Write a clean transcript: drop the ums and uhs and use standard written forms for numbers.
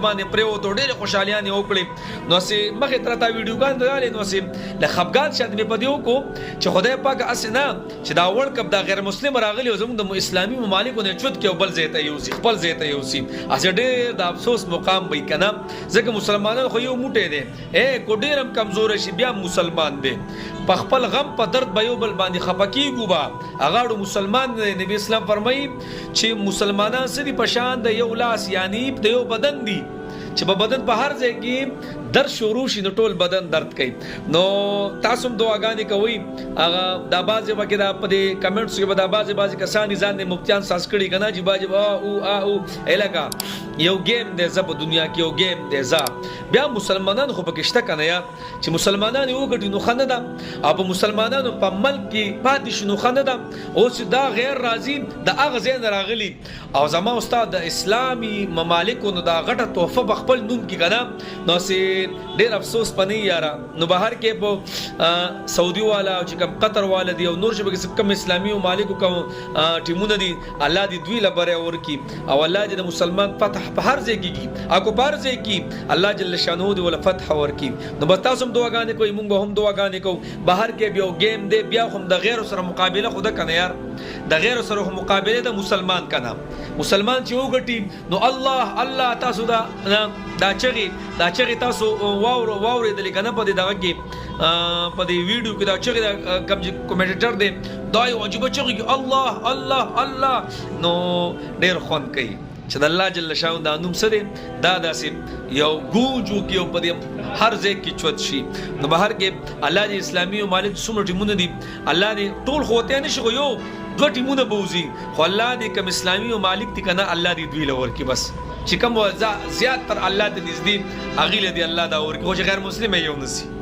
باندې پریوتو ډېرې خوشحالیانې وکړې نو هسې مخې ته راته ویډیوګان راغلې نو هسې له خفګان شاید مې په دې وکړو چې خدای پاک هسې نه چې دا ورلډ کپ دا غیر مسلم راغلی او زموږ د اسلامي ممالکو نه چوت کې او بل ځای ته یوسي خپل ځای ته یوسي هسې ډېر د افسوس مقام وي که نه ځکه مسلمانان خو یو موټی دی کو ډېر هم کمزوری شي بیا مسلمان دی په خپل غم په درد به یو بل باندې خفه کېږو به هغه اړو مسلمان دی نبي اسلام فرمایي چې مسلمانان څه دي په شان د یو لاس یعنی د یو بدن دي چې په بدن په هر ځای کې درد شروع شي نو ټول بدن درد کوي نو تاسو هم دعاګانې کوئ هغه دا بعضې به کې دا په دې کمنټس کې به دا بعضې کسان ځان د مفتیان ساز کړي که نه چې باجې او لکه یو گیم دی زه په دنیا کې یو گیم دی زه بیا مسلمانان خو پکې شته که نه یا چې مسلمانان یې وګټي نو ښه نه ده او په مسلمانانو په ملک کې پاتې شي نو ښه نه ده اوس دا غیر راضي د هغه ځای نه راغلي او زما استاد د اسلامي ممالکو نو دا غټه تحفه په خپل نوم کې که نه نو ډېر افسوس پنی یاره نو بهر کې په سعودي والا او چې کوم قطر والا دی او نور چې کوم اسلامي ممالکو کوم ټیمونه دي الله دې دوی له بری ورکړي او الله دې د مسلمان فتح په هر ځای کې اکو په هر ځای کې الله جل شانه دې ول فتح ورکړي نو بس تاسو هم دعاګانې کوئ موږ به هم دعاګانې کوو بهر کې بیا گیم دی بیا هم د غیر سره مقابله خو ده که نه یار د غیر سره مقابله د مسلمان که نه مسلمان چې وګټي نو الله تاسو دا چغې تاسو واورېدلې که نه په دې دغه کې په دې ویډیو کې دا چغې کوم چې کومنټیټر دی دا یو عجیبه چغې کې الله نو ډېر خوند کوي چې د الله جل شانه دا نوم څه دی دا داسې یو ګونج وکړي او په دې هر ځای کې چوت شي نو بهر کې الله دې اسلامي ممالک څومره ټیمونه دي الله دې ټول خو وتی نه شي خو یو دوه ټیمونه به وځي خو الله دې کوم اسلامي ممالک دي که نه الله دې دوی له ورکړي بس چې کوم زیات تر الله ته نږدې هغې له دې الله دا ورکړي خو چې غیر مسلم یې یو نه شي